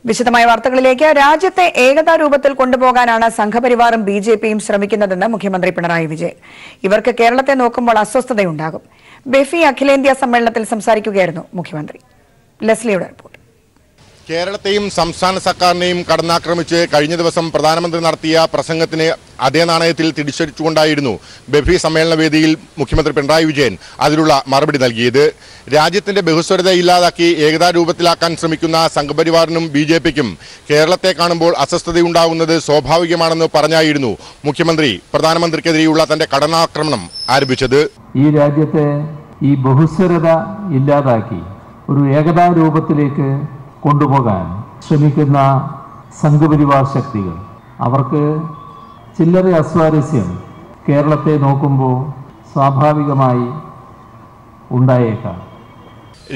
വിശദമായ വാർത്തകളിലേക്ക്. രാജ്യത്തെ ഏകതാ രൂപത്തിൽ കൊണ്ടുപോകാനാണ് സംഘപരിവാറും ബിജെപിയും ശ്രമിക്കുന്നതെന്ന് മുഖ്യമന്ത്രി പിണറായി വിജയൻ. ഇവർക്ക് കേരളത്തെ നോക്കുമ്പോൾ അസ്വസ്ഥതയുണ്ടാകും. ബെഫി അഖിലേന്ത്യാ സമ്മേളനത്തിൽ സംസാരിക്കുകയായിരുന്നു മുഖ്യമന്ത്രി. ലെസ്ലിയുടെ റിപ്പോർട്ട്. കേരളത്തെയും സംസ്ഥാന സർക്കാരിനെയും കടന്നാക്രമിച്ച് കഴിഞ്ഞ ദിവസം പ്രധാനമന്ത്രി നടത്തിയ പ്രസംഗത്തിന് അതേ നാണയത്തിൽ തിരിച്ചടിച്ചുകൊണ്ടായിരുന്നു ബെഫി സമ്മേളന വേദിയിൽ മുഖ്യമന്ത്രി പിണറായി വിജയൻ അതിനുള്ള മറുപടി നൽകിയത്. രാജ്യത്തിന്റെ ബഹുസ്വരത ഇല്ലാതാക്കി ഏകതാ രൂപത്തിലാക്കാൻ ശ്രമിക്കുന്ന സംഘപരിവാറിനും ബിജെപിക്കും കേരളത്തെ കാണുമ്പോൾ അസ്വസ്ഥതയുണ്ടാകുന്നത് സ്വാഭാവികമാണെന്ന് പറഞ്ഞായിരുന്നു മുഖ്യമന്ത്രി പ്രധാനമന്ത്രിക്കെതിരെയുള്ള തന്റെ കടന്നാക്രമണം ആരംഭിച്ചത്. ഈ രാജ്യത്തെ ഈ ബഹുസ്വരത ഇല്ലാതാക്കി ഒരു ഏകതാ രൂപത്തിലേക്ക് കൊണ്ടുപോകാൻ ശ്രമിക്കുന്ന സംഘപരിവാർ ശക്തികൾ, അവർക്ക് ചില്ലറ അസ്വാരസ്യം കേരളത്തെ നോക്കുമ്പോൾ സ്വാഭാവികമായി ഉണ്ടായേക്കാം.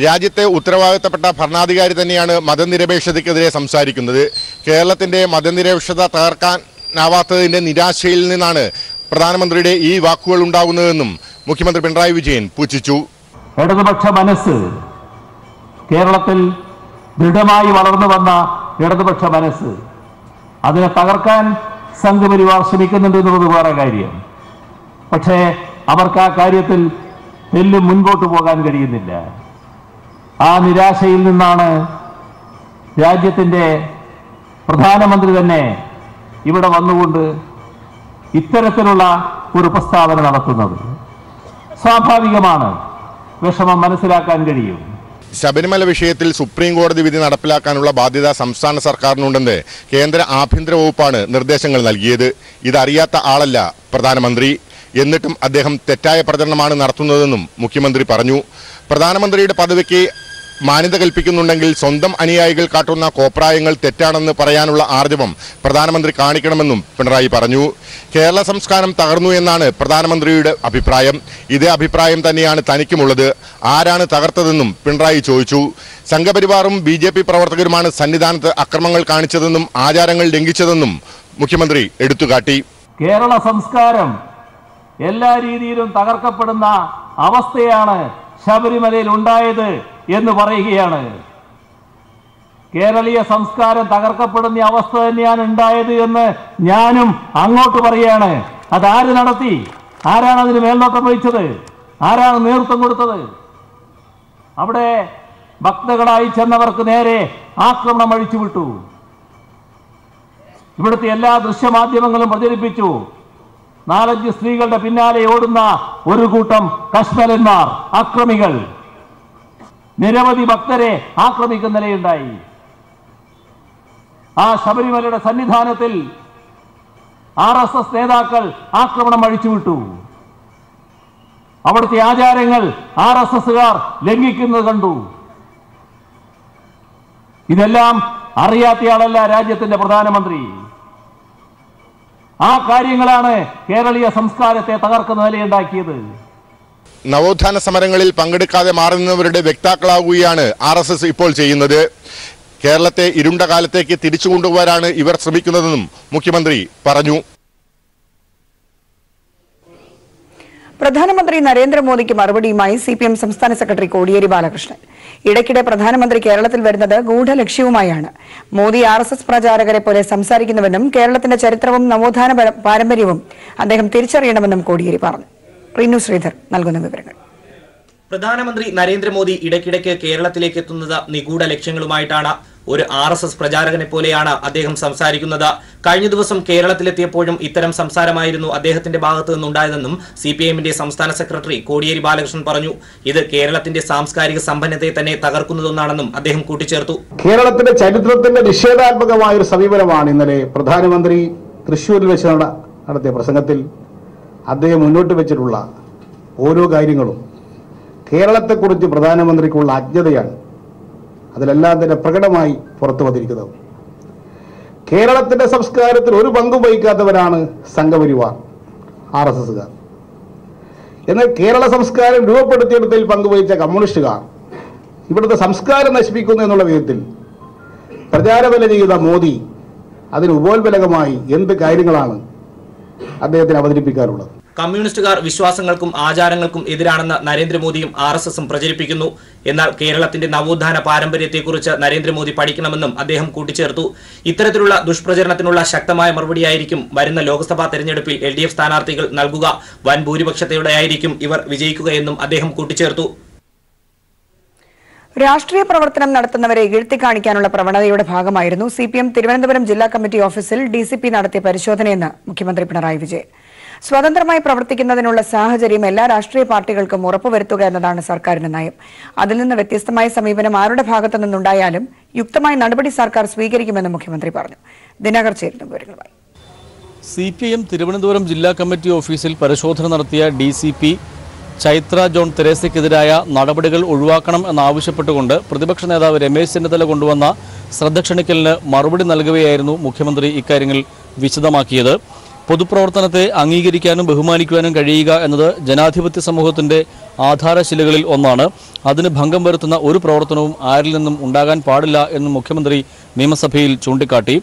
രാജ്യത്തെ ഉത്തരവാദിത്തപ്പെട്ട ഭരണാധികാരി തന്നെയാണ് മതനിരപേക്ഷതയ്ക്കെതിരെ സംസാരിക്കുന്നത്. കേരളത്തിന്റെ മതനിരപേക്ഷത തകർക്കാനാവാത്തതിന്റെ നിരാശയിൽ നിന്നാണ് പ്രധാനമന്ത്രിയുടെ ഈ വാക്കുകൾ ഉണ്ടാകുന്നതെന്നും മുഖ്യമന്ത്രി പിണറായി വിജയൻ പുച്ഛിച്ചു. ഇടതുപക്ഷ മനസ്സ്, കേരളത്തിൽ ദൃഢമായി വളർന്നു വന്ന ഇടതുപക്ഷ മനസ്സ്, അതിനെ തകർക്കാൻ സംഘപരിവാർ ശ്രമിക്കുന്നുണ്ട് എന്നുള്ളത് വേറെ കാര്യം. പക്ഷേ അവർക്ക് ആ കാര്യത്തിൽ തെല്ലും മുൻപോട്ട് പോകാൻ കഴിയുന്നില്ല. ആ നിരാശയിൽ നിന്നാണ് രാജ്യത്തിൻ്റെ പ്രധാനമന്ത്രി തന്നെ ഇവിടെ വന്നുകൊണ്ട് ഇത്തരത്തിലുള്ള ഒരു പ്രസ്താവന നടത്തുന്നത്. സ്വാഭാവികമാണ്, വിഷമം മനസ്സിലാക്കാൻ കഴിയും. ശബരിമല വിഷയത്തിൽ സുപ്രീം കോടതി വിധി നടപ്പിലാക്കാനുള്ള ബാധ്യത സംസ്ഥാന സർക്കാരിനുണ്ടെന്ന് കേന്ദ്ര ആഭ്യന്തര വകുപ്പാണ് നിർദ്ദേശങ്ങൾ നൽകിയത്. ഇതറിയാത്ത ആളല്ല പ്രധാനമന്ത്രി. എന്നിട്ടും അദ്ദേഹം തെറ്റായ പ്രചരണമാണ് നടത്തുന്നതെന്നും മുഖ്യമന്ത്രി പറഞ്ഞു. പ്രധാനമന്ത്രിയുടെ പദവിക്ക് മാന്യത കൽപ്പിക്കുന്നുണ്ടെങ്കിൽ സ്വന്തം അനുയായികൾ കാട്ടുന്ന കോപ്രായങ്ങൾ തെറ്റാണെന്ന് പറയാനുള്ള ആർജവം പ്രധാനമന്ത്രി കാണിക്കണമെന്നും പിണറായി പറഞ്ഞു. കേരള സംസ്കാരം തകർന്നു എന്നാണ് പ്രധാനമന്ത്രിയുടെ അഭിപ്രായം. ഇതേ അഭിപ്രായം തന്നെയാണ് തനിക്കുമുള്ളത്. ആരാണ് തകർത്തതെന്നും പിണറായി ചോദിച്ചു. സംഘപരിവാറും ബിജെപി പ്രവർത്തകരുമാണ് സന്നിധാനത്ത് അക്രമങ്ങൾ കാണിച്ചതെന്നും ആചാരങ്ങൾ ലംഘിച്ചതെന്നും മുഖ്യമന്ത്രി എടുത്തുകാട്ടി. കേരള സംസ്കാരം എല്ലാ രീതിയിലും തകർക്കപ്പെടുന്ന അവസ്ഥയാണ് ശബരിമലയിൽ ഉണ്ടായത് എന്ന് പറയുകയാണ്. കേരളീയ സംസ്കാരം തകർക്കപ്പെടുന്ന അവസ്ഥ തന്നെയാണ് ഉണ്ടായത് എന്ന് ഞാനും അങ്ങോട്ട് പറയുകയാണ്. അതാര് നടത്തി? ആരാണ് അതിന് മേൽനോട്ടം വഹിച്ചത്? ആരാണ് നേതൃത്വം കൊടുത്തത്? അവിടെ ഭക്തകളായി ചെന്നവർക്ക് നേരെ ആക്രമണം അഴിച്ചുവിട്ടു. ഇവിടുത്തെ എല്ലാ ദൃശ്യമാധ്യമങ്ങളും പ്രചരിപ്പിച്ചു. 4-5 സ്ത്രീകളുടെ പിന്നാലെ ഓടുന്ന ഒരു കൂട്ടം കശ്മലന്മാർ, അക്രമികൾ നിരവധി ഭക്തരെ ആക്രമിക്കുന്ന നിലയുണ്ടായി. ആ ശബരിമലയുടെ സന്നിധാനത്തിൽ RSS നേതാക്കൾ ആക്രമണം അഴിച്ചുവിട്ടു. അവിടുത്തെ ആചാരങ്ങൾ RSSകാർ ലംഘിക്കുന്നത് കണ്ടു. ഇതെല്ലാം അറിയാത്തയാളല്ല രാജ്യത്തിന്റെ പ്രധാനമന്ത്രി. ആ കാര്യങ്ങളാണ് കേരളീയ സംസ്കാരത്തെ തകർക്കുന്ന നിലയുണ്ടാക്കിയത്. നവോത്ഥാന സമരങ്ങളിൽ പങ്കെടുക്കാതെ മാറി നിന്നവരുടെ വക്താക്കളാവുകയാണ് RSS ഇപ്പോൾ ചെയ്യുന്നത്. കേരളത്തെ ഇരുണ്ട കാലത്തേക്ക് തിരിച്ചു കൊണ്ടുപോകാനാണ് ഇവർ ശ്രമിക്കുന്നതെന്നും മുഖ്യമന്ത്രി പറഞ്ഞു. പ്രധാനമന്ത്രി നരേന്ദ്രമോദിക്ക് മറുപടിയുമായി CPM സംസ്ഥാന സെക്രട്ടറി കോടിയേരി ബാലകൃഷ്ണൻ. ഇടയ്ക്കിടെ പ്രധാനമന്ത്രി കേരളത്തിൽ വരുന്നത് ഗൂഢലക്ഷ്യവുമായാണ്. മോദി RSS പ്രചാരകരെ പോലെ സംസാരിക്കുന്നുവെന്നും കേരളത്തിന്റെ ചരിത്രവും നവോത്ഥാന പാരമ്പര്യവും അദ്ദേഹം തിരിച്ചറിയണമെന്നും കോടിയേരി പറഞ്ഞു. റീനു ശ്രീധർ നൽകുന്ന വിവരങ്ങൾ. പ്രധാനമന്ത്രി നരേന്ദ്രമോദി ഇടയ്ക്കിടയ്ക്ക് കേരളത്തിലേക്ക് എത്തുന്നത് നിഗൂഢ ലക്ഷ്യങ്ങളുമായിട്ടാണ്. ഒരു RSS പ്രചാരകനെ പോലെയാണ് അദ്ദേഹം സംസാരിക്കുന്നത്. കഴിഞ്ഞ ദിവസം കേരളത്തിലെത്തിയപ്പോഴും ഇത്തരം സംസാരമായിരുന്നു അദ്ദേഹത്തിന്റെ ഭാഗത്തു നിന്നുണ്ടായതെന്നും CPMന്റെ സംസ്ഥാന സെക്രട്ടറി കോടിയേരി ബാലകൃഷ്ണൻ പറഞ്ഞു. ഇത് കേരളത്തിന്റെ സാംസ്കാരിക സമ്പന്നതയെ തന്നെ തകർക്കുന്നതൊന്നാണെന്നും അദ്ദേഹം കൂട്ടിച്ചേർത്തു. കേരളത്തിന്റെ ചരിത്രത്തിന്റെ നിഷേധാത്മകമായ ഒരു സമീപനമാണ് ഇന്നലെ പ്രധാനമന്ത്രി തൃശ്ശൂരിൽ വെച്ച് നടത്തിയ പ്രസംഗത്തിൽ അദ്ദേഹം മുന്നോട്ട് വെച്ചിട്ടുള്ള ഓരോ കാര്യങ്ങളും കേരളത്തെക്കുറിച്ച് പ്രധാനമന്ത്രിക്കുള്ള അജ്ഞതയാണ്. അതിലെല്ലാം തന്നെ പ്രകടമായി പുറത്തു വന്നിരിക്കുന്നത്. കേരളത്തിന്റെ സംസ്കാരത്തിൽ ഒരു പങ്കും വഹിക്കാത്തവരാണ് സംഘപരിവാർ, RSSകാർ. എന്നാൽ കേരള സംസ്കാരം രൂപപ്പെടുത്തിയെടുത്തതിൽ പങ്കുവഹിച്ച കമ്മ്യൂണിസ്റ്റുകാർ ഇവിടുത്തെ സംസ്കാരം നശിപ്പിക്കുന്നു എന്നുള്ള വിധത്തിൽ പ്രചാരബല ചെയ്ത മോദി അതിന് ഉപോത്ബലകമായി എന്ത് കാര്യങ്ങളാണ് അദ്ദേഹത്തിന് അവതരിപ്പിക്കാറുള്ളത്? കമ്മ്യൂണിസ്റ്റുകാർ വിശ്വാസങ്ങൾക്കും ആചാരങ്ങൾക്കും എതിരാണെന്ന് നരേന്ദ്രമോദിയും RSSും പ്രചരിപ്പിക്കുന്നു. എന്നാൽ കേരളത്തിന്റെ നവോത്ഥാന പാരമ്പര്യത്തെക്കുറിച്ച് നരേന്ദ്രമോദി പഠിക്കണമെന്നും അദ്ദേഹം കൂട്ടിച്ചേർത്തു. ഇത്തരത്തിലുള്ള ദുഷ്പ്രചരണത്തിനുള്ള ശക്തമായ മറുപടിയായിരിക്കും വരുന്ന ലോക്സഭാ തെരഞ്ഞെടുപ്പിൽ LDF സ്ഥാനാർത്ഥികൾ നൽകുക. വൻ ഭൂരിപക്ഷത്തോടെയായിരിക്കും ഇവർ വിജയിക്കുകയെന്നും അദ്ദേഹം കൂട്ടിച്ചേർത്തു. രാഷ്ട്രീയ പ്രവർത്തനം നടത്തുന്നവരെ ഇകഴ്ത്തി കാണിക്കാനുള്ള പ്രവണതയുടെ ഭാഗമായിരുന്നു CPM തിരുവനന്തപുരം ജില്ലാ കമ്മിറ്റി ഓഫീസിൽ DCP നടത്തിയ പരിശോധനയെന്ന് മുഖ്യമന്ത്രി പിണറായി വിജയൻ. സ്വതന്ത്രമായി പ്രവർത്തിക്കുന്നതിനുള്ള സാഹചര്യം എല്ലാ രാഷ്ട്രീയ പാർട്ടികൾക്കും ഉറപ്പുവരുത്തുക എന്നതാണ് സർക്കാരിന്റെ നയം. അതിൽ നിന്ന് വ്യത്യസ്തമായ സമീപനം ആരുടെ ഭാഗത്തു നിന്നുണ്ടായാലും യുക്തമായ നടപടി സർക്കാർ സ്വീകരിക്കുമെന്ന് മുഖ്യമന്ത്രി പറഞ്ഞു. ദിനകർ ചേരുന്ന വിവരങ്ങളുമായി. CPM തിരുവനന്തപുരം ജില്ലാ കമ്മിറ്റി ഓഫീസിൽ പരിശോധന നടത്തിയ DCP ചൈത്ര ജോൺ തെരേസയ്ക്കെതിരായ നടപടികൾ ഒഴിവാക്കണം എന്നാവശ്യപ്പെട്ടുകൊണ്ട് പ്രതിപക്ഷ നേതാവ് രമേശ് ചെന്നിത്തല കൊണ്ടുവന്ന ശ്രദ്ധ ക്ഷണിക്കലിന് മറുപടി നൽകുകയായിരുന്നു മുഖ്യമന്ത്രി ഇക്കാര്യങ്ങൾ വിശദമാക്കിയത്. പൊതുപ്രവർത്തനത്തെ അംഗീകരിക്കാനും ബഹുമാനിക്കുവാനും കഴിയുക എന്നത് ജനാധിപത്യ സമൂഹത്തിന്റെ ആധാരശിലകളിൽ ഒന്നാണ്. അതിന് ഭംഗം വരുത്തുന്ന ഒരു പ്രവർത്തനവും ആരിൽ നിന്നും ഉണ്ടാകാൻ പാടില്ല എന്ന് മുഖ്യമന്ത്രി നിയമസഭയിൽ ചൂണ്ടിക്കാട്ടി.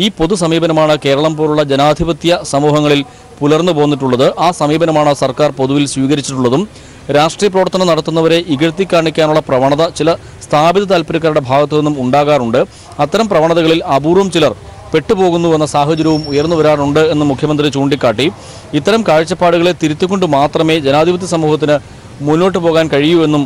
ഈ പൊതു സമീപനമാണ് കേരളം പോലുള്ള ജനാധിപത്യ സമൂഹങ്ങളിൽ പുലർന്നു പോന്നിട്ടുള്ളത്. ആ സമീപനമാണ് സർക്കാർ പൊതുവിൽ സ്വീകരിച്ചിട്ടുള്ളതും. രാഷ്ട്രീയ പ്രവർത്തനം നടത്തുന്നവരെ ഇകഴ്ത്തി കാണിക്കാനുള്ള പ്രവണത ചില സ്ഥാപിത താൽപ്പര്യക്കാരുടെ ഭാഗത്തു നിന്നും ഉണ്ടാകാറുണ്ട്. അത്തരം പ്രവണതകളിൽ അപൂർവം ചിലർ പെട്ടുപോകുന്നുവെന്ന സാഹചര്യവും ഉയർന്നു വരാറുണ്ട് എന്ന് മുഖ്യമന്ത്രി ചൂണ്ടിക്കാട്ടി. ഇത്തരം കാഴ്ചപ്പാടുകളെ തിരുത്തിക്കൊണ്ട് മാത്രമേ ജനാധിപത്യ സമൂഹത്തിന് മുന്നോട്ട് പോകാൻ കഴിയൂ എന്നും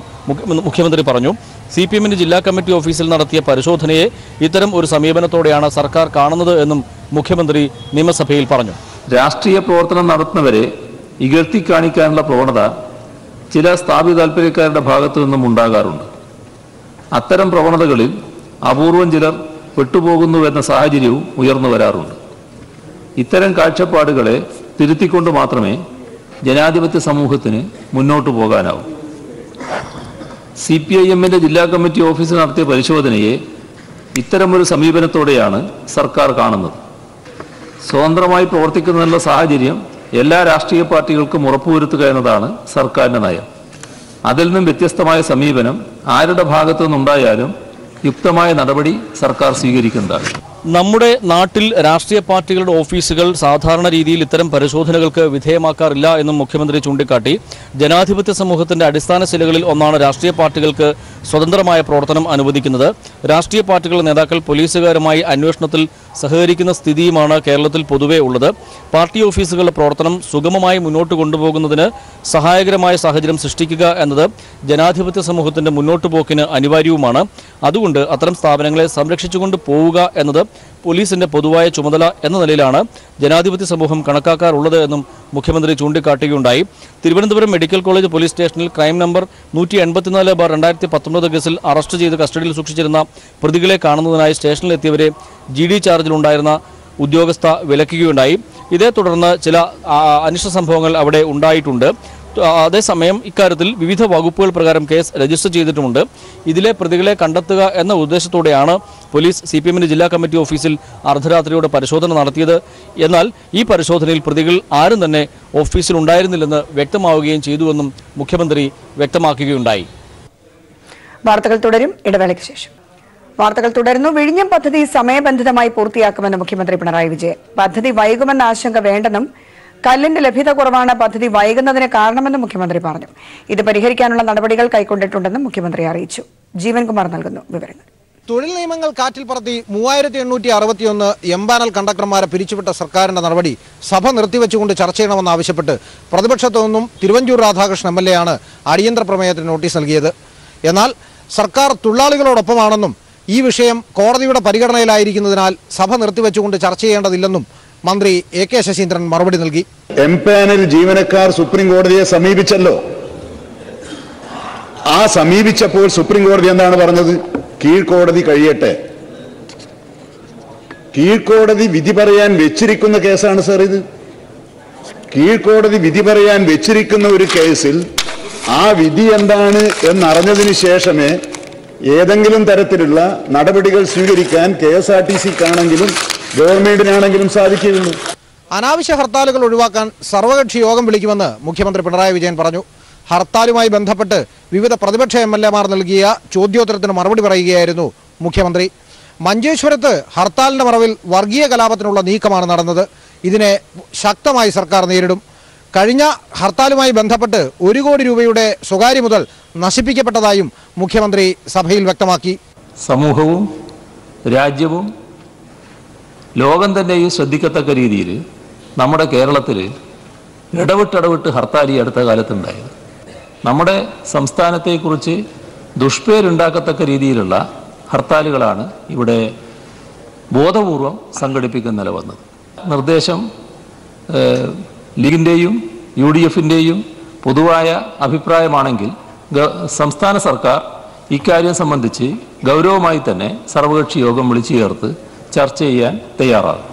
മുഖ്യമന്ത്രി പറഞ്ഞു. CPMന്റെ ജില്ലാ കമ്മിറ്റി ഓഫീസിൽ നടത്തിയ പരിശോധനയെ ഇത്തരം ഒരു സമീപനത്തോടെയാണ് സർക്കാർ കാണുന്നത് എന്നും മുഖ്യമന്ത്രി നിയമസഭയിൽ പറഞ്ഞു. രാഷ്ട്രീയ പ്രവർത്തനം നടത്തുന്നവരെ ഇകഴ്ത്തി കാണിക്കാനുള്ള പ്രവണത ചില സ്ഥാപിത താൽപ്പര്യക്കാരുടെ ഭാഗത്തു നിന്നും ഉണ്ടാകാറുണ്ട്. അത്തരം പ്രവണതകളിൽ അപൂർവം ചിലർ പെട്ടുപോകുന്നു എന്ന സാഹചര്യവും ഉയർന്നു വരാറുണ്ട്. ഇത്തരം കാഴ്ചപ്പാടുകളെ തിരുത്തിക്കൊണ്ട് മാത്രമേ ജനാധിപത്യ സമൂഹത്തിന് മുന്നോട്ട് പോകാനാവൂ. CPIMന്റെ ജില്ലാ കമ്മിറ്റി ഓഫീസിൽ നടത്തിയ പരിശോധനയെ ഇത്തരമൊരു സമീപനത്തോടെയാണ് സർക്കാർ കാണുന്നത്. സ്വതന്ത്രമായി പ്രവർത്തിക്കുന്നതിനുള്ള സാഹചര്യം എല്ലാ രാഷ്ട്രീയ പാർട്ടികൾക്കും ഉറപ്പുവരുത്തുക എന്നതാണ് സർക്കാരിന്റെ നയം. അതിൽ നിന്നും വ്യത്യസ്തമായ സമീപനം ആരുടെ ഭാഗത്തു നിന്നുണ്ടായാലും യുക്തമായ നടപടി സർക്കാർ സ്വീകരിക്കുന്നതാണ്. നമ്മുടെ നാട്ടിൽ രാഷ്ട്രീയ പാർട്ടികളുടെ ഓഫീസുകൾ സാധാരണ രീതിയിൽ ഇത്തരം പരിശോധനകൾക്ക് വിധേയമാക്കാറില്ല എന്നും മുഖ്യമന്ത്രി ചൂണ്ടിക്കാട്ടി. ജനാധിപത്യ സമൂഹത്തിന്റെ അടിസ്ഥാന ശിലകളിൽ ഒന്നാണ് രാഷ്ട്രീയ പാർട്ടികൾക്ക് സ്വതന്ത്രമായ പ്രവർത്തനം അനുവദിക്കുന്നത്. രാഷ്ട്രീയ പാർട്ടികളുടെ നേതാക്കൾ പോലീസുകാരുമായി അന്വേഷണത്തിൽ സഹകരിക്കുന്ന സ്ഥിതിയുമാണ് കേരളത്തിൽ പൊതുവെ ഉള്ളത്. പാർട്ടി ഓഫീസുകളുടെ പ്രവർത്തനം സുഗമമായി മുന്നോട്ട് കൊണ്ടുപോകുന്നതിന് സഹായകരമായ സാഹചര്യം സൃഷ്ടിക്കുക എന്നത് ജനാധിപത്യ സമൂഹത്തിന്റെ മുന്നോട്ടു പോക്കിന് അനിവാര്യവുമാണ്. അതുകൊണ്ട് അത്തരം സ്ഥാപനങ്ങളെ സംരക്ഷിച്ചുകൊണ്ട് പോവുക എന്നത് പോലീസിന്റെ പൊതുവായ ചുമതല എന്ന നിലയിലാണ് ജനാധിപത്യ സമൂഹം കണക്കാക്കാറുള്ളത് എന്നും മുഖ്യമന്ത്രി ചൂണ്ടിക്കാട്ടുകയുണ്ടായി. തിരുവനന്തപുരം മെഡിക്കൽ കോളേജ് പോലീസ് സ്റ്റേഷനിൽ ക്രൈം നമ്പർ 184/2019 കേസിൽ അറസ്റ്റ് ചെയ്ത് കസ്റ്റഡിയിൽ സൂക്ഷിച്ചിരുന്ന പ്രതികളെ കാണുന്നതിനായി സ്റ്റേഷനിലെത്തിയവരെ GD ചാർജിലുണ്ടായിരുന്ന ഉദ്യോഗസ്ഥ വിലക്കുകയുണ്ടായി. ഇതേ തുടർന്ന് ചില അനിഷ്ട സംഭവങ്ങൾ അവിടെ ഉണ്ടായിട്ടുണ്ട്. അതേസമയം ഇക്കാര്യത്തിൽ വിവിധ വകുപ്പുകൾ പ്രകാരം കേസ് രജിസ്റ്റർ ചെയ്തിട്ടുമുണ്ട്. ഇതിലെ പ്രതികളെ കണ്ടെത്തുക എന്ന ഉദ്ദേശത്തോടെയാണ് പോലീസ് CPMന്റെ ജില്ലാ കമ്മിറ്റി ഓഫീസിൽ അർദ്ധരാത്രിയോടെ പരിശോധന നടത്തിയത്. എന്നാൽ ഈ പരിശോധനയിൽ പ്രതികൾ ആരും തന്നെ ഓഫീസിൽ ഉണ്ടായിരുന്നില്ലെന്ന് വ്യക്തമാവുകയും ചെയ്തുവെന്നും മുഖ്യമന്ത്രി വ്യക്തമാക്കുകയുണ്ടായി. വാർത്തകൾ തുടരും. ഇടവേളയ്ക്ക് ശേഷം വാർത്തകൾ തുടരുന്നു. വിഴിഞ്ഞം പദ്ധതി സമയബന്ധിതമായി പൂർത്തിയാക്കുമെന്ന് മുഖ്യമന്ത്രി പിണറായി വിജയൻ. പദ്ധതി വൈകുമെന്ന ആശങ്ക വേണ്ടെന്നും കല്ലിന്റെ ലഭ്യത കുറവാണ് പദ്ധതി വൈകുന്നതിന് കാരണമെന്നും മുഖ്യമന്ത്രി പറഞ്ഞു. ഇത് പരിഹരിക്കാനുള്ള നടപടികൾ കൈക്കൊണ്ടിട്ടുണ്ടെന്നും മുഖ്യമന്ത്രി അറിയിച്ചു. ജീവൻകുമാർ നൽകുന്നു വിവരങ്ങൾ. തൊഴിൽ നിയമങ്ങൾ കാറ്റിൽ പറത്തി 3861 എംപാനൽ കണ്ടക്ടർമാരെ പിരിച്ചുവിട്ട സർക്കാരിന്റെ നടപടി സഭ നിർത്തിവെച്ചുകൊണ്ട് ചർച്ച ചെയ്യണമെന്നാവശ്യപ്പെട്ട് പ്രതിപക്ഷത്തു നിന്നും തിരുവഞ്ചൂർ രാധാകൃഷ്ണൻ MLA ആണ് അടിയന്തര പ്രമേയത്തിന് നോട്ടീസ് നൽകിയത്. എന്നാൽ സർക്കാർ തൊഴിലാളികളോടൊപ്പമാണെന്നും ഈ വിഷയം കോടതിയുടെ പരിഗണനയിലായിരിക്കുന്നതിനാൽ സഭ നിർത്തിവെച്ചുകൊണ്ട് ചർച്ച ചെയ്യേണ്ടതില്ലെന്നും മന്ത്രി AK ശശീന്ദ്രൻ മറുപടി നൽകി. എംപാനൽ ജീവനക്കാർ സുപ്രീം കോടതിയെ സമീപിച്ചല്ലോ. ആ സമീപിച്ചപ്പോൾ സുപ്രീം കോടതി എന്താണ് പറഞ്ഞത്? കീഴ്ക്കോടതി കഴിയട്ടെ. കീഴ്ക്കോടതി വിധി പറയാൻ വെച്ചിരിക്കുന്ന കേസാണ് സാർ ഇത്. കീഴ്ക്കോടതി വിധി പറയാൻ വെച്ചിരിക്കുന്ന ഒരു കേസിൽ ആ വിധി എന്താണ് എന്നറിഞ്ഞതിന് ശേഷമേ ഏതെങ്കിലും തരത്തിലുള്ള നടപടികൾ സ്വീകരിക്കാൻ KSRTCക്കാണെങ്കിലും ഗവൺമെന്റിനാണെങ്കിലും സാധിക്കുകയുള്ളൂ. അനാവശ്യ ഹർത്താലുകൾ ഒഴിവാക്കാൻ സർവകക്ഷി യോഗം വിളിക്കുമെന്ന് മുഖ്യമന്ത്രി പിണറായി വിജയൻ പറഞ്ഞു. ഹർത്താലുമായി ബന്ധപ്പെട്ട് വിവിധ പ്രതിപക്ഷ MLAമാർ നൽകിയ ചോദ്യോത്തരത്തിന് മറുപടി പറയുകയായിരുന്നു മുഖ്യമന്ത്രി. മഞ്ചേശ്വരത്ത് ഹർത്താലിന്റെ മറവിൽ വർഗീയ കലാപത്തിനുള്ള നീക്കമാണ് നടന്നത്. ഇതിനെ ശക്തമായി സർക്കാർ നേരിടും. കഴിഞ്ഞ ഹർത്താലുമായി ബന്ധപ്പെട്ട് 1 കോടി രൂപയുടെ സ്വകാര്യ മുതൽ നശിപ്പിക്കപ്പെട്ടതായും മുഖ്യമന്ത്രി സഭയിൽ വ്യക്തമാക്കി. സമൂഹവും രാജ്യവും ലോകം തന്നെയും ശ്രദ്ധിക്കത്തക്ക രീതിയിൽ നമ്മുടെ കേരളത്തിൽ ഇടവിട്ട് ഹർത്താൽ ഈ അടുത്ത കാലത്തുണ്ടായത്. നമ്മുടെ സംസ്ഥാനത്തെക്കുറിച്ച് ദുഷ്പേരുണ്ടാക്കത്തക്ക രീതിയിലുള്ള ഹർത്താലുകളാണ് ഇവിടെ ബോധപൂർവം സംഘടിപ്പിക്കുന്ന നില വന്നത്. നിർദ്ദേശം ലീഗിൻ്റെയും UDFിൻ്റെയും പൊതുവായ അഭിപ്രായമാണെങ്കിൽ സംസ്ഥാന സർക്കാർ ഇക്കാര്യം സംബന്ധിച്ച് ഗൗരവമായി തന്നെ സർവകക്ഷി യോഗം വിളിച്ചു ചേർത്ത് ചർച്ച ചെയ്യാൻ തയ്യാറാകും.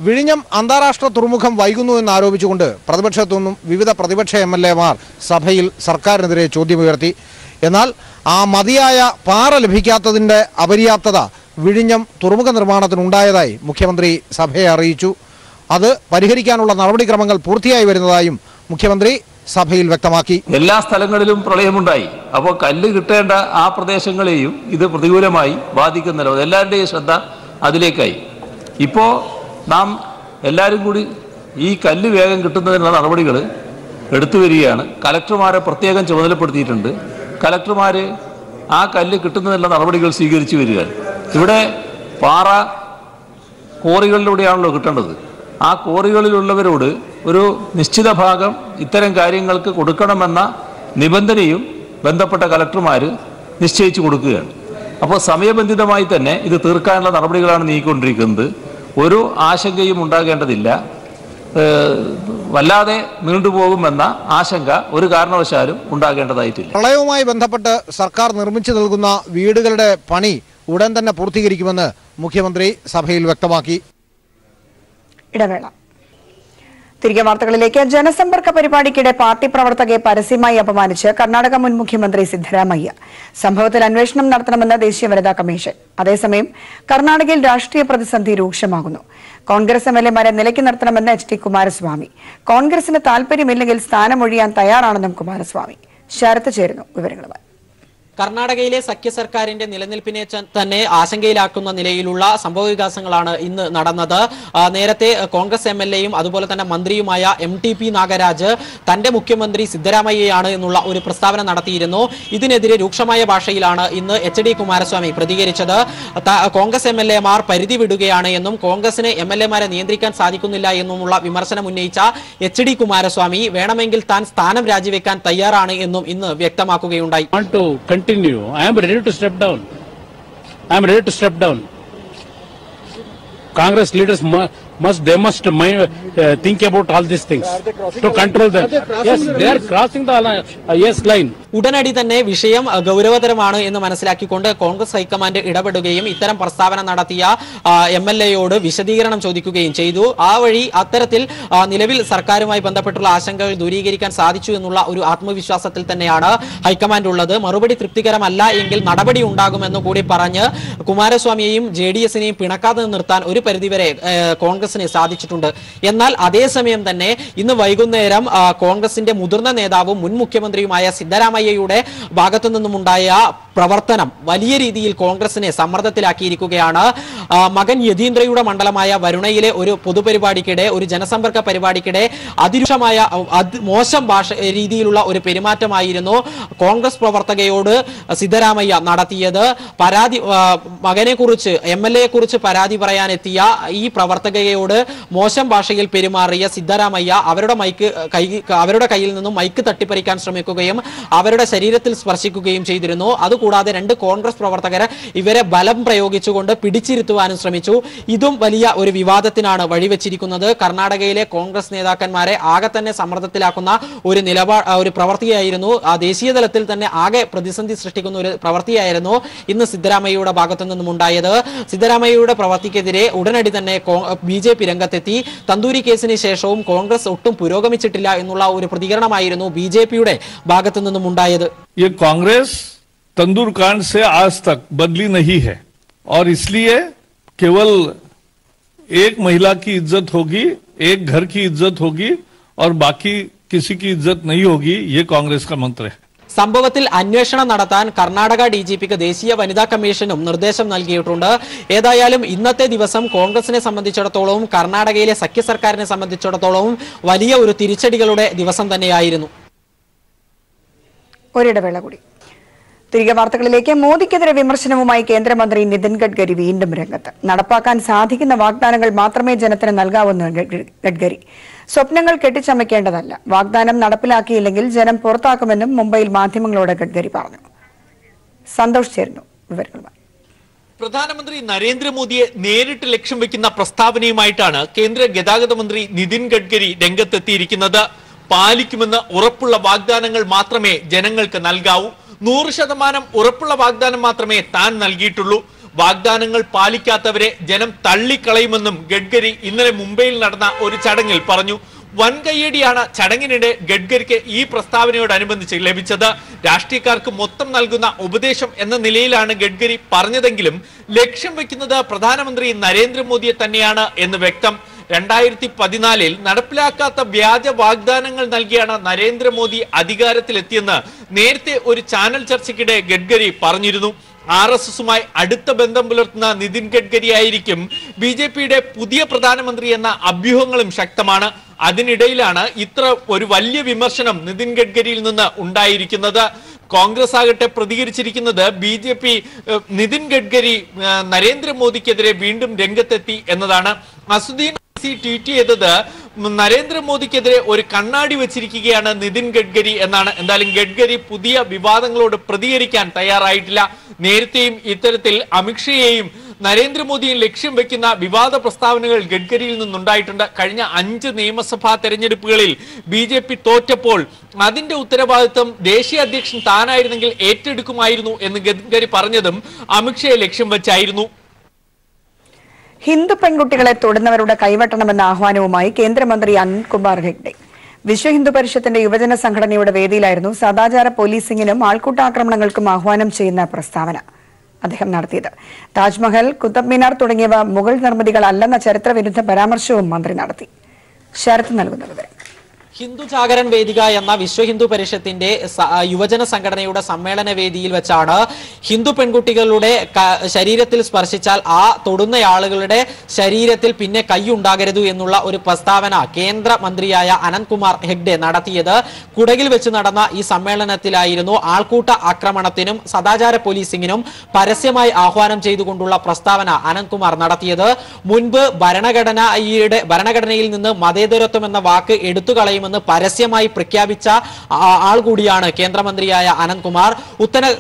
വിഴിഞ്ഞം അന്താരാഷ്ട്ര തുറമുഖം വൈകുന്നു എന്നാരോപിച്ചുകൊണ്ട് പ്രതിപക്ഷത്തു നിന്നും വിവിധ പ്രതിപക്ഷ MLA-മാർ സഭയിൽ സർക്കാരിനെതിരെ ചോദ്യമുയർത്തി. എന്നാൽ ആ മതിയായ പാറ ലഭിക്കാത്തതിൻ്റെ അപര്യാപ്തത വിഴിഞ്ഞം തുറമുഖ നിർമ്മാണത്തിനുണ്ടായതായി മുഖ്യമന്ത്രി സഭയെ അറിയിച്ചു. അത് പരിഹരിക്കാനുള്ള നടപടിക്രമങ്ങൾ പൂർത്തിയായി വരുന്നതായും മുഖ്യമന്ത്രി സഭയിൽ വ്യക്തമാക്കി. എല്ലാ സ്ഥലങ്ങളിലും പ്രളയമുണ്ടായി. അപ്പോൾ കല്ല് കിട്ടേണ്ട ആ പ്രദേശങ്ങളെയും ഇത് പ്രതികൂലമായി ബാധിക്കുന്നല്ലോ. എല്ലാവരുടെയും ശ്രദ്ധ അതിലേക്കായി. ഇപ്പോൾ നാം എല്ലാവരും കൂടി ഈ കല്ല് വേഗം കിട്ടുന്നതിനുള്ള നടപടികൾ എടുത്തു വരികയാണ്. കലക്ടർമാരെ പ്രത്യേകം ചുമതലപ്പെടുത്തിയിട്ടുണ്ട്. കലക്ടർമാർ ആ കല്ല് കിട്ടുന്നതിനുള്ള നടപടികൾ സ്വീകരിച്ചു വരികയാണ്. ഇവിടെ പാറ കോറികളിലൂടെയാണല്ലോ കിട്ടേണ്ടത്. ആ കോറികളിലുള്ളവരോട് ഒരു നിശ്ചിത ഭാഗം ഇത്തരം കാര്യങ്ങൾക്ക് കൊടുക്കണമെന്ന നിബന്ധനയും ബന്ധപ്പെട്ട കലക്ടർമാർ നിശ്ചയിച്ചു കൊടുക്കുകയാണ്. അപ്പോൾ സമയബന്ധിതമായി തന്നെ ഇത് തീർക്കാനുള്ള നടപടികളാണ് നീക്കിക്കൊണ്ടിരിക്കുന്നത്. ഒരു ആശങ്കയും ഉണ്ടാകേണ്ടതില്ല. വല്ലാതെ നീണ്ടുപോകുമെന്ന ആശങ്ക ഒരു കാരണവശാലും ഉണ്ടാകേണ്ടതായിട്ടില്ല. പ്രളയവുമായി ബന്ധപ്പെട്ട് സർക്കാർ നിർമ്മിച്ചു നൽകുന്ന വീടുകളുടെ പണി ഉടൻ തന്നെ പൂർത്തീകരിക്കുമെന്ന് മുഖ്യമന്ത്രി സഭയിൽ വ്യക്തമാക്കി. ഇടവേള. തിരികെ വാർത്തകളിലേക്ക്. ജനസമ്പർക്ക പരിപാടിക്കിടെ പാർട്ടി പ്രവർത്തകരെ പരസ്യമായി അപമാനിച്ച് കർണാടക മുൻ മുഖ്യമന്ത്രി സിദ്ധരാമയ്യ. സംഭവത്തിൽ അന്വേഷണം നടത്തണമെന്ന് ദേശീയ വനിതാ കമ്മീഷൻ. അതേസമയം കർണാടകയിൽ രാഷ്ട്രീയ പ്രതിസന്ധി രൂക്ഷമാകുന്നു. കോൺഗ്രസ് MLA-മാരെ നിലയ്ക്ക് നിർത്തണമെന്ന് HD കുമാരസ്വാമി. കോൺഗ്രസിന് താൽപര്യമില്ലെങ്കിൽ സ്ഥാനമൊഴിയാൻ തയ്യാറാണെന്നും കുമാരസ്വാമി. ശരത്ത് ചേരുന്നു വിവരങ്ങളുമായി. കർണാടകയിലെ സഖ്യ സർക്കാരിന്റെ നിലനിൽപ്പിനെ തന്നെ ആശങ്കയിലാക്കുന്ന നിലയിലുള്ള സംഭവവികാസങ്ങളാണ് ഇന്ന് നടന്നത്. നേരത്തെ കോൺഗ്രസ് MLA-യും അതുപോലെ തന്നെ മന്ത്രിയുമായ MTP നാഗരാജ് തന്റെ മുഖ്യമന്ത്രി സിദ്ധരാമയ്യയാണ് എന്നുള്ള ഒരു പ്രസ്താവന നടത്തിയിരുന്നു. ഇതിനെതിരെ രൂക്ഷമായ ഭാഷയിലാണ് ഇന്ന് HD കുമാരസ്വാമി പ്രതികരിച്ചത്. കോൺഗ്രസ് MLA-മാർ പരിധി വിടുകയാണ് എന്നും കോൺഗ്രസിന് MLA-മാരെ നിയന്ത്രിക്കാൻ സാധിക്കുന്നില്ല എന്നുമുള്ള വിമർശനം ഉന്നയിച്ച HD കുമാരസ്വാമി വേണമെങ്കിൽ താൻ സ്ഥാനം രാജിവെക്കാൻ തയ്യാറാണ് എന്നും ഇന്ന് വ്യക്തമാക്കുകയുണ്ടായി. Continue. I am ready to step down. I am ready to step down. Congress leaders must think about all these things to control them. Yes, they are crossing the yes line. ഉടനടി തന്നെ വിഷയം ഗൗരവതരമാണ് എന്ന് മനസ്സിലാക്കിക്കൊണ്ട് Congress high command ഇടപെടുകയും ഇത്തരം പ്രസ്താവന നടത്തിയ MLA-യോട് വിശദീകരണം ചോദിക്കുകയും ചെയ്തു. ആ വഴി അത്തരത്തിൽ നിലവിൽ സർക്കാരുമായി ബന്ധപ്പെട്ടുള്ള ആശങ്കകൾ ദൂരീകരിക്കാൻ സാധിച്ചു എന്നുള്ള ഒരു ആത്മവിശ്വാസത്തിൽ തന്നെയാണ് ഹൈക്കമാൻഡ് ഉള്ളത്. മറുപടി തൃപ്തികരമല്ല എങ്കിൽ നടപടി ഉണ്ടാകുമെന്ന് കൂടി പറഞ്ഞ് കുമാരസ്വാമിയെയും JDS-നെയും പിണക്കാതെ നിർത്താൻ ഒരു പരിധിവരെ കോൺഗ്രസിന് സാധിച്ചിട്ടുണ്ട്. എന്നാൽ അതേസമയം തന്നെ ഇന്ന് വൈകുന്നേരം കോൺഗ്രസിന്റെ മുതിർന്ന നേതാവും മുൻ മുഖ്യമന്ത്രിയുമായ സിദ്ധരാമയ്യയുടെ ഭാഗത്തു നിന്നുമുണ്ടായ പ്രവർത്തനം വലിയ രീതിയിൽ കോൺഗ്രസിനെ സമ്മർദ്ദത്തിലാക്കിയിരിക്കുകയാണ്. മകൻ യതീന്ദ്രയുടെ മണ്ഡലമായ വരുണയിലെ ഒരു പൊതുപരിപാടിക്കിടെ, ഒരു ജനസമ്പർക്ക പരിപാടിക്കിടെ അതിരൂക്ഷമായ മോശം രീതിയിലുള്ള ഒരു പെരുമാറ്റമായിരുന്നു കോൺഗ്രസ് പ്രവർത്തകയോട് സിദ്ധരാമയ്യ നടത്തിയത്. മകനെ കുറിച്ച് MLA-യെ കുറിച്ച് പരാതി പറയാനെത്തിയ ഈ പ്രവർത്തകയോട് മോശം ഭാഷയിൽ പെരുമാറിയ സിദ്ധരാമയ്യ അവരുടെ കയ്യിൽ നിന്നും മൈക്ക് തട്ടിപ്പറിക്കാൻ ശ്രമിക്കുകയും അവരുടെ ശരീരത്തിൽ സ്പർശിക്കുകയും ചെയ്തിരുന്നു. അതുകൂടാതെ 2 കോൺഗ്രസ് പ്രവർത്തകരെ ഇവരെ ബലം പ്രയോഗിച്ചുകൊണ്ട് പിടിച്ചിരുത്തുവാനും ശ്രമിച്ചു. ഇതും വലിയ ഒരു വിവാദത്തിനാണ് വഴിവെച്ചിരിക്കുന്നത്. കർണാടകയിലെ കോൺഗ്രസ് നേതാക്കന്മാരെ ആകെ തന്നെ സമ്മർദ്ദത്തിലാക്കുന്ന ഒരു പ്രവൃത്തിയായിരുന്നു. ദേശീയ തലത്തിൽ തന്നെ ആകെ പ്രതിസന്ധി സൃഷ്ടിക്കുന്ന ഒരു പ്രവൃത്തിയായിരുന്നു ഇന്ന് സിദ്ധരാമയ്യയുടെ ഭാഗത്തു നിന്നും ഉണ്ടായത്. സിദ്ധരാമയ്യയുടെ പ്രവൃത്തിക്കെതിരെ ഉടനടി തന്നെ BJP രംഗത്തെത്തി. തന്തൂരി കേസിന് ശേഷവും കോൺഗ്രസ് ഒട്ടും പുരോഗമിച്ചിട്ടില്ല എന്നുള്ള ഒരു പ്രതികരണമായിരുന്നു BJP-യുടെ ഭാഗത്തു നിന്നും ഉണ്ടായത്. कांग्रेस तंदूर कांड से आज तक बदली नहीं है और इसलिए केवल एक महिला की इज्जत होगी, एक घर की इज्जत होगी और बाकी किसी की इज्जत नहीं होगी, ये कांग्रेस का मंत्र है. സംഭവത്തിൽ അന്വേഷണം നടത്താൻ കർണാടക DGPക്ക് ദേശീയ വനിതാ കമ്മീഷനും നിർദ്ദേശം നൽകിയിട്ടുണ്ട്. ഏതായാലും ഇന്നത്തെ ദിവസം കോൺഗ്രസിനെ സംബന്ധിച്ചിടത്തോളവും കർണാടകയിലെ സഖ്യ സർക്കാരിനെ സംബന്ധിച്ചിടത്തോളവും വലിയ ഒരു തിരിച്ചടികളുടെ ദിവസം തന്നെയായിരുന്നു. ഒരിടവേള കൂടി. തിരികെ വാർത്തകളിലേക്ക്. മോദിക്കെതിരെ വിമർശനവുമായി കേന്ദ്രമന്ത്രി നിതിൻ ഗഡ്കരി വീണ്ടും രംഗത്ത്. നടപ്പാക്കാൻ സാധിക്കുന്ന വാഗ്ദാനങ്ങൾ മാത്രമേ ജനത്തിന് നൽകാവൂന്ന് ഗഡ്കരി. സ്വപ്നങ്ങൾ കെട്ടിച്ചമയ്ക്കേണ്ടതല്ല. വാഗ്ദാനം നടപ്പിലാക്കിയില്ലെങ്കിൽ ജനം പുറത്താക്കുമെന്നും മുംബൈയിൽ മാധ്യമങ്ങളോട് ഗഡ്കരി പറഞ്ഞു. സന്തോഷ് ചേരുന്നു വിവരങ്ങളുമായി. പ്രധാനമന്ത്രി നരേന്ദ്രമോദിയെ നേരിട്ട് ലക്ഷ്യം വെക്കുന്ന പ്രസ്താവനയുമായിട്ടാണ് കേന്ദ്ര ഗതാഗത മന്ത്രി നിതിൻ ഗഡ്കരി രംഗത്തെത്തിയിരിക്കുന്നത്. പാലിക്കുമെന്ന് ഉറപ്പുള്ള വാഗ്ദാനങ്ങൾ മാത്രമേ ജനങ്ങൾക്ക് നൽകാവൂ. 100% ഉറപ്പുള്ള വാഗ്ദാനം മാത്രമേ താൻ നൽകിയിട്ടുള്ളൂ. വാഗ്ദാനങ്ങൾ പാലിക്കാത്തവരെ ജനം തള്ളിക്കളയുമെന്നും ഗഡ്കരി ഇന്നലെ മുംബൈയിൽ നടന്ന ഒരു ചടങ്ങിൽ പറഞ്ഞു. വൻകയ്യടിയാണ് ചടങ്ങിനിടെ ഗഡ്കരിക്ക് ഈ പ്രസ്താവനയോടനുബന്ധിച്ച് ലഭിച്ചത്. രാഷ്ട്രീയക്കാർക്ക് മൊത്തം നൽകുന്ന ഉപദേശം എന്ന നിലയിലാണ് ഗഡ്കരി പറഞ്ഞതെങ്കിലും ലക്ഷ്യം വെക്കുന്നത് പ്രധാനമന്ത്രി നരേന്ദ്രമോദിയെ തന്നെയാണ് എന്ന് വ്യക്തം. 2014 നടപ്പിലാക്കാത്ത വ്യാജ വാഗ്ദാനങ്ങൾ നൽകിയാണ് നരേന്ദ്രമോദി അധികാരത്തിലെത്തിയെന്ന് നേരത്തെ ഒരു ചാനൽ ചർച്ചയ്ക്കിടെ ഗഡ്കരി പറഞ്ഞിരുന്നു. RSSുമായി അടുത്ത ബന്ധം പുലർത്തുന്ന നിതിൻ ഗഡ്കരി ആയിരിക്കും BJPയുടെ പുതിയ പ്രധാനമന്ത്രി എന്ന അഭ്യൂഹങ്ങളും ശക്തമാണ്. അതിനിടയിലാണ് ഇത്ര ഒരു വലിയ വിമർശനം നിതിൻ ഗഡ്കരിയിൽ നിന്ന് ഉണ്ടായിരിക്കുന്നത്. കോൺഗ്രസ് ആകട്ടെ പ്രതികരിച്ചിരിക്കുന്നത് BJP നിതിൻ ഗഡ്കരി നരേന്ദ്രമോദിക്കെതിരെ വീണ്ടും രംഗത്തെത്തി എന്നതാണ്. അസുദ്ദീൻ ട്വീറ്റ് ചെയ്തത് നരേന്ദ്രമോദിക്കെതിരെ ഒരു കണ്ണാടി വെച്ചിരിക്കുകയാണ് നിതിൻ ഗഡ്കരി എന്നാണ്. എന്തായാലും ഗഡ്കരി പുതിയ വിവാദങ്ങളോട് പ്രതികരിക്കാൻ തയ്യാറായിട്ടില്ല. നേരത്തെയും ഇത്തരത്തിൽ അമിത്ഷയെയും നരേന്ദ്രമോദിയും ലക്ഷ്യം വെക്കുന്ന വിവാദ പ്രസ്താവനകൾ ഗഡ്കരിയിൽ നിന്നുണ്ടായിട്ടുണ്ട്. കഴിഞ്ഞ 5 നിയമസഭാ തെരഞ്ഞെടുപ്പുകളിൽ BJP തോറ്റപ്പോൾ അതിന്റെ ഉത്തരവാദിത്വം ദേശീയ അധ്യക്ഷൻ താനായിരുന്നെങ്കിൽ ഏറ്റെടുക്കുമായിരുന്നു എന്ന് ഗഡ്കരി പറഞ്ഞതും അമിത്ഷയെ ലക്ഷ്യം വെച്ചായിരുന്നു. ഹിന്ദു പെൺകുട്ടികളെ തൊടുന്നവരുടെ കൈവെട്ടണമെന്ന ആഹ്വാനവുമായി കേന്ദ്രമന്ത്രി അനന്ത്കുമാർ ഹെഗ്ഡെ. വിശ്വ ഹിന്ദു പരിഷത്തിന്റെ യുവജന സംഘടനയുടെ വേദിയിലായിരുന്നു സദാചാര പോലീസിംഗിനും ആൾക്കൂട്ടാക്രമണങ്ങൾക്കും ആഹ്വാനം ചെയ്യുന്ന പ്രസ്താവന അദ്ദേഹം നടത്തിയത്. താജ്മഹൽ, കുത്തബ് മിനാർ തുടങ്ങിയവ മുഗൾ നിർമ്മിതികളല്ലെന്ന ചരിത്രവിരുദ്ധ പരാമർശവും മന്ത്രി നടത്തി. ശരത്ത് നൽകുന്ന വിവരം. ഹിന്ദു ജാഗരൺ വേദിക എന്ന വിശ്വ ഹിന്ദു പരിഷത്തിന്റെ യുവജന സംഘടനയുടെ സമ്മേളന വേദിയിൽ വെച്ചാണ് ഹിന്ദു പെൺകുട്ടികളുടെ ശരീരത്തിൽ സ്പർശിച്ചാൽ ആ തൊടുന്നയാളുകളുടെ ശരീരത്തിൽ പിന്നെ കൈയുണ്ടാകരുത് എന്നുള്ള ഒരു പ്രസ്താവന കേന്ദ്രമന്ത്രിയായ അനന്ത്കുമാർ ഹെഗ്ഡെ നടത്തിയത്. കുടകിൽ വെച്ച് നടന്ന ഈ സമ്മേളനത്തിലായിരുന്നു ആൾക്കൂട്ട ആക്രമണത്തിനും സദാചാര പോലീസിംഗിനും പരസ്യമായി ആഹ്വാനം ചെയ്തുകൊണ്ടുള്ള പ്രസ്താവന അനന്ത്കുമാർ നടത്തിയത്. മുൻപ് ഭരണഘടനയിൽ നിന്ന് മതേതരത്വം എന്ന വാക്ക് എടുത്തു കളയുമെന്ന് പരസ്യമായി പ്രഖ്യാപിച്ച ആൾ കൂടിയാണ് കേന്ദ്രമന്ത്രിയായ അനന്ത്കുമാർ.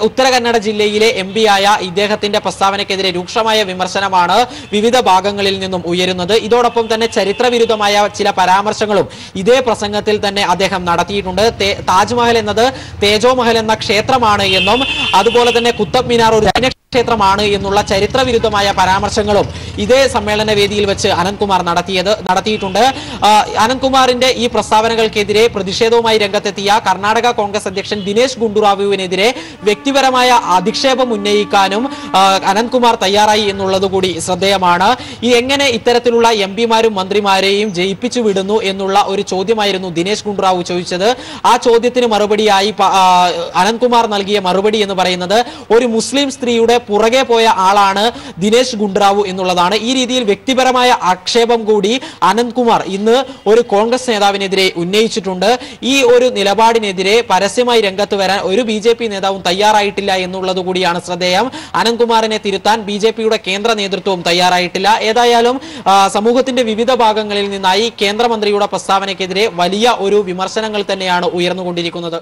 ഉത്തര കന്നഡ ജില്ലയിലെ MP-യായ ഇദ്ദേഹത്തിന്റെ പ്രസ്താവനയ്ക്കെതിരെ രൂക്ഷമായ വിമർശനമാണ് വിവിധ ഭാഗങ്ങളിൽ നിന്നും ഉയരുന്നത്. ഇതോടൊപ്പം തന്നെ ചരിത്രവിരുദ്ധമായ ചില പരാമർശങ്ങളും ഇതേ പ്രസംഗത്തിൽ തന്നെ അദ്ദേഹം നടത്തിയിട്ടുണ്ട്. താജ്മഹൽ എന്നത് തേജോമഹൽ എന്ന ക്ഷേത്രമാണ് എന്നും അതുപോലെ തന്നെ കുത്തബ് മിനാർ ഒരു ക്ഷേത്രമാണ് എന്നുള്ള ചരിത്രവിരുദ്ധമായ പരാമർശങ്ങളും ഇതേ സമ്മേളന വേദിയിൽ വെച്ച് അനന്ത്കുമാർ നടത്തിയിട്ടുണ്ട്. അനന്ത്കുമാറിന്റെ ഈ പ്രസ്താവനകൾക്കെതിരെ പ്രതിഷേധവുമായി രംഗത്തെത്തിയ കർണാടക കോൺഗ്രസ് അധ്യക്ഷൻ ദിനേശ് ഗുണ്ടുറാവുവിനെതിരെ വ്യക്തിപരമായ അധിക്ഷേപം ഉന്നയിക്കാനും അനന്ത്കുമാർ തയ്യാറായി എന്നുള്ളത് കൂടി ശ്രദ്ധേയമാണ്. എങ്ങനെ ഇത്തരത്തിലുള്ള MP-മാരും മന്ത്രിമാരെയും ജയിപ്പിച്ചു വിടുന്നു എന്നുള്ള ഒരു ചോദ്യമായിരുന്നു ദിനേശ് ഗുണ്ടുറാവു ചോദിച്ചത്. ആ ചോദ്യത്തിന് മറുപടിയായി അനന്ത്കുമാർ നൽകിയ മറുപടി എന്ന് പറയുന്നത് ഒരു മുസ്ലിം സ്ത്രീയുടെ പുറകെ പോയ ആളാണ് ദിനേശ് ഗുണ്ടുറാവു എന്നുള്ളതാണ്. ഈ രീതിയിൽ വ്യക്തിപരമായ ആക്ഷേപം കൂടി അനന്ത്കുമാർ ഇന്ന് ഒരു കോൺഗ്രസ് നേതാവിനെതിരെ ഉന്നയിച്ചിട്ടുണ്ട്. ഈ ഒരു നിലപാടിനെതിരെ പരസ്യമായി രംഗത്ത് വരാൻ ഒരു BJP നേതാവും തയ്യാറായിട്ടില്ല എന്നുള്ളത് കൂടിയാണ് ശ്രദ്ധേയം. അനന്ത്കുമാറിനെ തിരുത്താൻ BJPയുടെ കേന്ദ്ര നേതൃത്വവും തയ്യാറായിട്ടില്ല. ഏതായാലും സമൂഹത്തിന്റെ വിവിധ ഭാഗങ്ങളിൽ നിന്നായി കേന്ദ്രമന്ത്രിയുടെ പ്രസ്താവനയ്ക്കെതിരെ വലിയ ഒരു വിമർശനങ്ങൾ തന്നെയാണ് ഉയർന്നുകൊണ്ടിരിക്കുന്നത്.